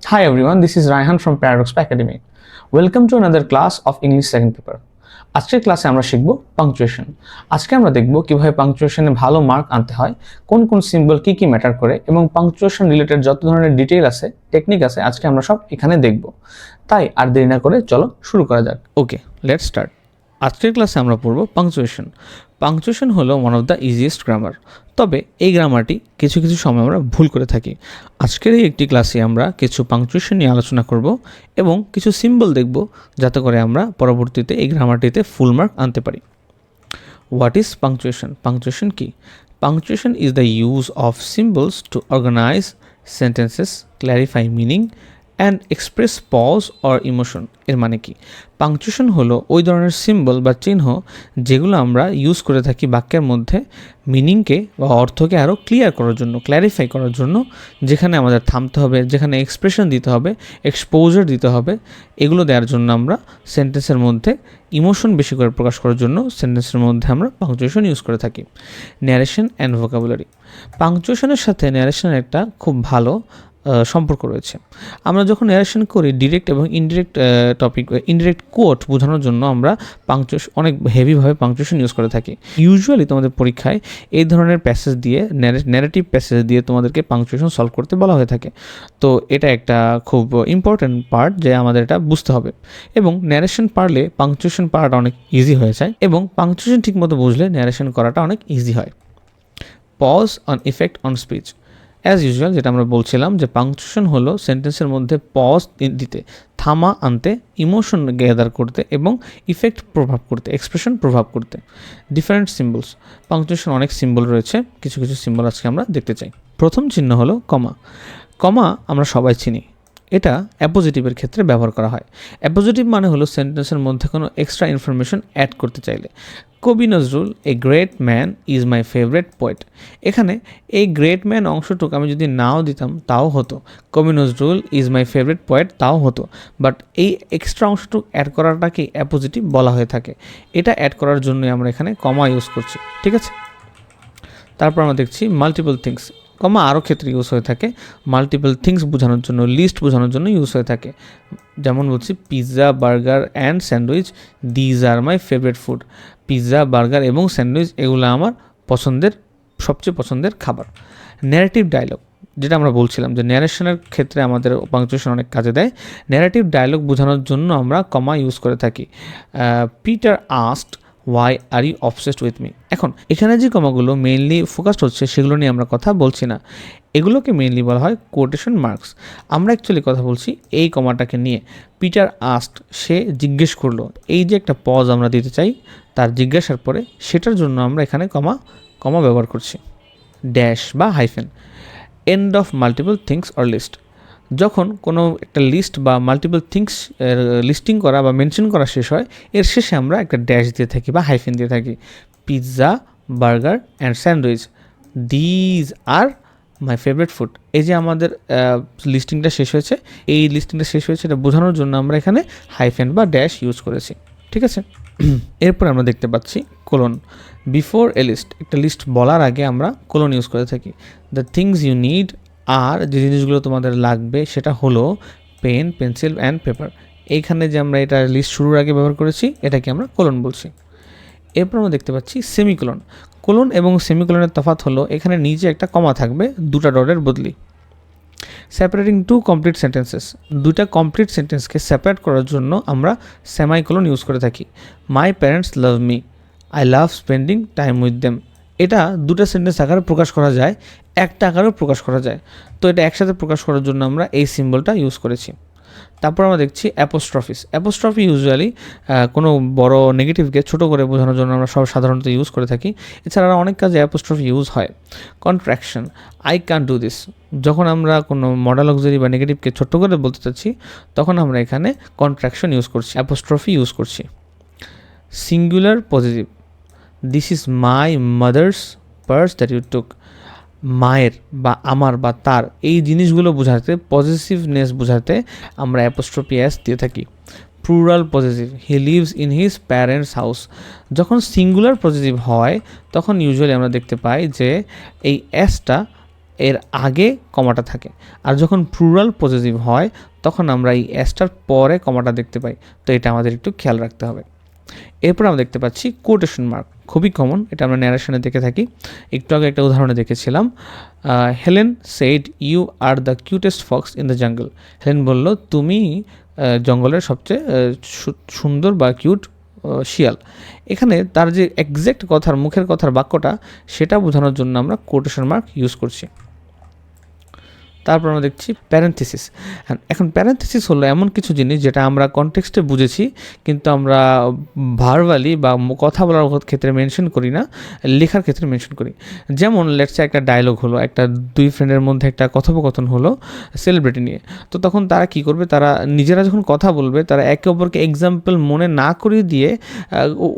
Hi everyone, this is Raihan from Paradox Academy. Welcome to another class of English second paper. আজকের ক্লাসে আমরা শিখব punctuation. আজকে আমরা দেখব কিভাবে পাংচুয়েশনে ভালো মার্ক আনতে হয়, কোন কোন সিম্বল কি কি ম্যাটার করে এবং পাংচুয়েশন রিলেটেড যত ধরনের ডিটেইল আছে, টেকনিক আছে, আজকে আমরা সব এখানে দেখব। তাই আর দেরি না করে চলো শুরু করা যাক। ওকে, লেটস স্টার্ট। আজকের ক্লাসে আমরা পড়ব পাংচুয়েশন। পাংচুয়েশন হলো one of the easiest grammar, তবে এই গ্রামারটি কিছু কিছু সময় আমরা ভুল করে থাকি। আজকের এই একটি ক্লাসে আমরা কিছু পাংচুয়েশন নিয়ে আলোচনা করব এবং কিছু সিম্বল দেখব, যাতে করে আমরা পরবর্তীতে এই গ্রামারটিতে ফুল মার্ক আনতে পারি। What is punctuation? পাংচুয়েশন কি? Punctuation is the use of symbols to organise sentences, clarify meaning and express pause or emotion. এর মানে কি? পাংচুয়েশন হলো ওই ধরনের সিম্বল বা চিহ্ন যেগুলো আমরা ইউজ করে থাকি বাক্যের মধ্যে মিনিংকে বা অর্থকে আরও ক্লিয়ার করার জন্য, ক্ল্যারিফাই করার জন্য, যেখানে আমাদের থামতে হবে, যেখানে এক্সপ্রেশন দিতে হবে, এক্সপোজার দিতে হবে, এগুলো দেওয়ার জন্য আমরা সেন্টেন্সের মধ্যে ইমোশন বেশি করে প্রকাশ করার জন্য সেন্টেন্সের মধ্যে আমরা পাংচুয়েশন ইউজ করে থাকি। Narration and vocabulary. পাংচুয়েশনের সাথে ন্যারেশনের একটা খুব ভালো সম্পর্ক রয়েছে। আমরা যখন ন্যারেশন করি, ডিরেক্ট এবং ইনডিরেক্ট কোট বোঝানোর জন্য আমরা পাংচুয়েশন অনেক হেভিভাবে পাংচুয়েশন ইউজ করে থাকি। ইউজুয়ালি তোমাদের পরীক্ষায় এই ধরনের প্যাসেজ দিয়ে, ন্যারেটিভ প্যাসেজ দিয়ে তোমাদেরকে পাংচুয়েশন সলভ করতে বলা হয়ে থাকে। তো এটা একটা খুব ইম্পর্ট্যান্ট পার্ট যে আমাদের এটা বুঝতে হবে, এবং ন্যারেশন পারলে পাংচুয়েশন পারাটা অনেক ইজি হয়ে যায়, এবং পাংচুয়েশন ঠিকমতো বুঝলে ন্যারেশন করাটা অনেক ইজি হয়। Pause on effect on speech. As usual যেটা আমরা বলছিলাম যে পাংচুয়েশন হলো সেন্টেন্সের মধ্যে পজ দিতে, থামা আনতে, ইমোশন গ্যাদার করতে এবং ইফেক্ট প্রভাব করতে, এক্সপ্রেশন প্রভাব করতে। Different symbols. পাংচুয়েশন অনেক সিম্বল রয়েছে, কিছু কিছু সিম্বল আজকে আমরা দেখতে চাই। প্রথম চিহ্ন হলো কমা। কমা আমরা সবাই চিনি, এটা অ্যাপোজিটিভের ক্ষেত্রে ব্যবহার করা হয়। অ্যাপোজিটিভ মানে হলো সেন্টেন্সের মধ্যে কোনো এক্সট্রা ইনফরমেশন অ্যাড করতে চাইলে। কবি Nazrul a great man is my favourite poet. এখানে এই গ্রেট ম্যান অংশটুকু আমি যদি নাও দিতাম তাও হতো, কবি Nazrul is my favourite poet তাও হতো, বাট এই এক্সট্রা অংশটুকু অ্যাড করাটাকে অ্যাপোজিটিভ বলা হয়ে থাকে। এটা অ্যাড করার জন্যই আমরা এখানে কমা ইউজ করছি, ঠিক আছে? তারপর আমরা দেখছি মাল্টিপল থিংস। কমা আরও ক্ষেত্রে ইউজ হয়ে থাকে, মাল্টিপল থিংস বোঝানোর জন্য, লিস্ট বোঝানোর জন্য ইউজ হয়ে থাকে। যেমন বলছি pizza, burger and sandwich these are my favourite food. Pizza, burger এবং স্যান্ডউইচ এগুলো আমার সবচেয়ে পছন্দের খাবার। ন্যারেটিভ ডায়লগ, যেটা আমরা বলছিলাম যে ন্যারেশনের ক্ষেত্রে আমাদের পাংচুয়েশন অনেক কাজে দেয়। ন্যারেটিভ ডায়লগ বোঝানোর জন্য আমরা কমা ইউজ করে থাকি। Peter asked why are you obsessed with me. এখন এখানে যে কমাগুলো মেইনলি ফোকাসড হচ্ছে সেগুলো নিয়ে আমরা কথা বলছি না, এগুলোকে মেইনলি বলা হয় কোটেশন মার্কস। আমরা অ্যাকচুয়ালি কথা বলছি এই কমাটাকে নিয়ে। পিটার আস্কড, সে জিজ্ঞেস করলো, এই যে একটা পজ আমরা দিতে চাই তার জিজ্ঞাসার পরে, সেটার জন্য আমরা এখানে কমা ব্যবহার করছি। ড্যাশ বা hyphen. End of multiple things or list. যখন কোনো একটা লিস্ট বা মাল্টিপল থিংস লিস্টিং করা বা মেনশন করা শেষ হয়, এর শেষে আমরা একটা ড্যাশ দিয়ে থাকি বা হাইফেন দিয়ে থাকি। Pizza, burger and sandwich these are my favourite food. এই যে আমাদের লিস্টিংটা শেষ হয়েছে, এই লিস্টিংটা শেষ হয়েছে এটা বোঝানোর জন্য আমরা এখানে হাইফেন বা ড্যাশ ইউজ করেছি, ঠিক আছে? এরপর আমরা দেখতে পাচ্ছি কোলন। বিফোর এ লিস্ট, একটা লিস্ট বলার আগে আমরা কোলন ইউজ করে থাকি। দ্য থিংস ইউ নিড, আর যে জিনিসগুলো তোমাদের লাগবে সেটা হলো পেন, পেন্সিল অ্যান্ড পেপার। এইখানে যে আমরা এটা লিস্ট শুরুর আগে ব্যবহার করেছি, এটাকে আমরা কোলন বলছি। এরপর আমরা দেখতে পাচ্ছি সেমিকোলন। কোলন এবং সেমিকোলনের তফাৎ হলো এখানে নিচে একটা কমা থাকবে দুটা ডটের বদলি। সেপারেটিং টু কমপ্লিট সেন্টেন্সেস, দুটা কমপ্লিট সেন্টেন্সকে সেপারেট করার জন্য আমরা সেমাইকোলন ইউজ করে থাকি। My parents love me, I love spending time with them. এটা দুটা সেন্টেন্স আকারে প্রকাশ করা যায়, একটা আকারেও প্রকাশ করা যায়। তো এটা একসাথে প্রকাশ করার জন্য আমরা এই সিম্বলটা ইউজ করেছি। তারপর আমরা দেখছি অ্যাপোস্ট্রফিস। অ্যাপোস্ট্রফি ইউজুয়ালি কোনো বড় নেগেটিভকে ছোট করে বোঝানোর জন্য আমরা সব সাধারণত ইউজ করে থাকি। এছাড়া অনেক কাজে অ্যাপোস্ট্রফি ইউজ হয়। Contraction, I can do this. যখন আমরা কোনো মডাল অক্সিলারি বা নেগেটিভকে ছোট্ট করে বলতে চাচ্ছি, তখন আমরা এখানে কন্ট্রাকশন ইউজ করছি, অ্যাপোস্ট্রফি ইউজ করছি। Singular positive, this is my mother's purse that you took. মায়ের বা আমার বা তার এই জিনিসগুলো বোঝাতে, পজিটিভনেস বোঝাতে আমরা অ্যাপোস্ট্রফি এস দিয়ে থাকি। Plural positive, he lives in his parents house. যখন সিঙ্গুলার পজিটিভ হয় তখন ইউজুয়ালি আমরা দেখতে পাই যে এই এসটা এর আগে কমাটা থাকে, আর যখন প্লুরাল পজেসিভ হয় তখন আমরা এই এসটার পরে কমাটা দেখতে পাই। তো এটা আমাদের একটু খেয়াল রাখতে হবে। এরপর আমরা দেখতে পাচ্ছি কোটেশন মার্ক, খুবই কমন, এটা আমরা ন্যারেশনে দেখে থাকি। একটু আগে একটা উদাহরণে দেখেছিলাম, Helen said you are the cutest fox in the jungle. Helen বলল তুমি জঙ্গলের সবচেয়ে সুন্দর বা কিউট শিয়াল। এখানে তার যে এক্স্যাক্ট কথার মুখের কথার বাক্যটা সেটা বোঝানোর জন্য আমরা কোটেশন মার্ক ইউজ করছি। তারপর আমরা দেখছি প্যারেন্থেসিস। এখন প্যারেন্থেসিস হলো এমন কিছু জিনিস যেটা আমরা কনটেক্সটে বুঝেছি কিন্তু আমরা ভার্বালি বা কথা বলার ক্ষেত্রে মেনশন করি না, লেখার ক্ষেত্রে মেনশন করি। যেমন লেটসে একটা ডায়লগ হলো, একটা দুই ফ্রেন্ডের মধ্যে একটা কথোপকথন হলো সেলিব্রিটি নিয়ে। তো তখন তারা কি করবে, তারা নিজেরা যখন কথা বলবে তারা একে অপরকে এক্সাম্পল মনে না করিয়ে দিয়ে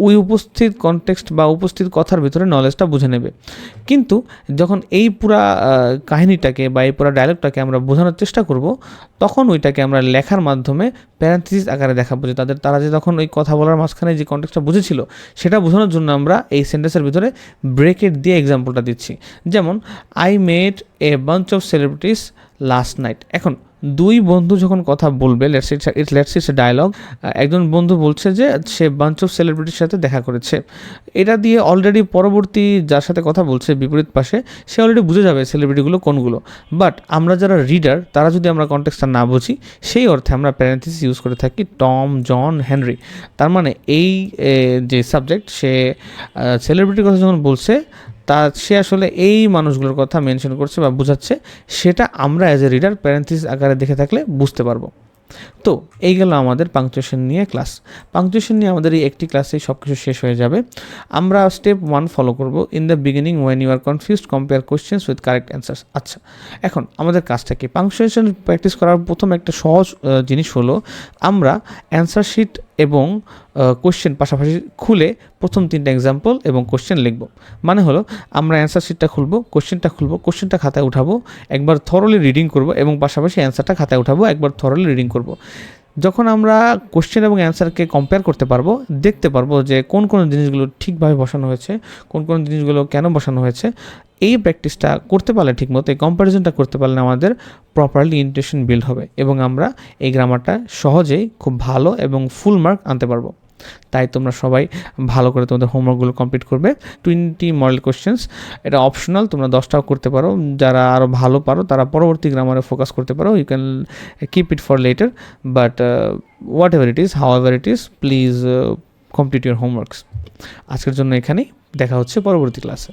ওই উপস্থিত কনটেক্সট বা উপস্থিত কথার ভিতরে নলেজটা বুঝে নেবে। কিন্তু যখন এই পুরা কাহিনীটাকে বা এই পুরা ডায়লগটাকে আমরা বোঝানোর চেষ্টা করব, তখন ওইটাকে আমরা লেখার মাধ্যমে প্যারেন্থেসিস আকারে দেখাবো যে তারা যে তখন ওই কথা বলার মাঝখানে যে কনটেক্সটটা বুঝেছিল সেটা বোঝানোর জন্য আমরা এই সেন্টেন্সের ভিতরে ব্রেকেট দিয়ে এক্সাম্পলটা দিচ্ছি। যেমন I met a bunch of celebrities last night. এখন দুই বন্ধু যখন কথা বলবে, লেটস ইটস এ ডায়লগ, একজন বন্ধু বলছে যে সে বাঞ্চ অফ সেলিব্রিটির সাথে দেখা করেছে। এটা দিয়ে অলরেডি পরবর্তী যার সাথে কথা বলছে বিপরীত পাশে সে অলরেডি বুঝে যাবে সেলিব্রিটিগুলো কোনগুলো। বাট আমরা যারা রিডার তারা যদি আমরা কনটেক্সটটা না বুঝি, সেই অর্থে আমরা প্যারেন্থেসিস ইউজ করে থাকি টম, জন, হেনরি। তার মানে এই যে সাবজেক্ট সে সেলিব্রিটির কথা যখন বলছে সে আসলে এই মানুষগুলোর কথা মেনশন করছে বা বোঝাচ্ছে, সেটা আমরা অ্যাজ এ রিডার প্যারেন্থেসিস আকারে দেখে থাকলে বুঝতে পারবো। তো এই গেল আমাদের পাংচুয়েশন নিয়ে ক্লাস। পাংচুয়েশন নিয়ে আমাদের এই একটি ক্লাসেই সব কিছু শেষ হয়ে যাবে। আমরা স্টেপ 1 ফলো করব, in the beginning when you are confused compare questions with correct answers. আচ্ছা, এখন আমাদের কাজটা কি? পাংচুয়েশন প্র্যাকটিস করার প্রথম একটা সহজ জিনিস হলো আমরা অ্যান্সার শিট এবং কোশ্চেন পাশাপাশি খুলে প্রথম 3টা এক্সাম্পল এবং কোশ্চেন লিখব। মানে হলো আমরা অ্যান্সার শিটটা খুলবো, কোশ্চেনটা খাতায় উঠাবো, একবার থরলি রিডিং করব এবং পাশাপাশি অ্যান্সারটা খাতায় উঠাবো, একবার থরলি রিডিং করব। যখন আমরা কোশ্চেন এবং অ্যান্সারকে কম্পেয়ার করতে পারবো, দেখতে পারবো যে কোন কোন জিনিসগুলো ঠিকভাবে বসানো হয়েছে, কোন কোন জিনিসগুলো কেন বসানো হয়েছে। এই প্র্যাকটিসটা করতে পারলে ঠিকমতো, এই কম্প্যারিজনটা করতে পারলে আমাদের প্রপারলি ইন্টেনশন বিল্ড হবে এবং আমরা এই গ্রামারটা সহজেই খুব ভালো এবং ফুল মার্ক আনতে পারবো। তাই তোমরা সবাই ভালো করে তোমাদের হোমওয়ার্কগুলো কমপ্লিট করবে। 20 মডেল কোশ্চেন্স, এটা অপশনাল, তোমরা 10টাও করতে পারো। যারা আরও ভালো পারো তারা পরবর্তী গ্রামারে ফোকাস করতে পারো। You can keep it for later, but whatever it is, however it is, please complete your homeworks. আজকের জন্য এখানেই, দেখা হচ্ছে পরবর্তী ক্লাসে।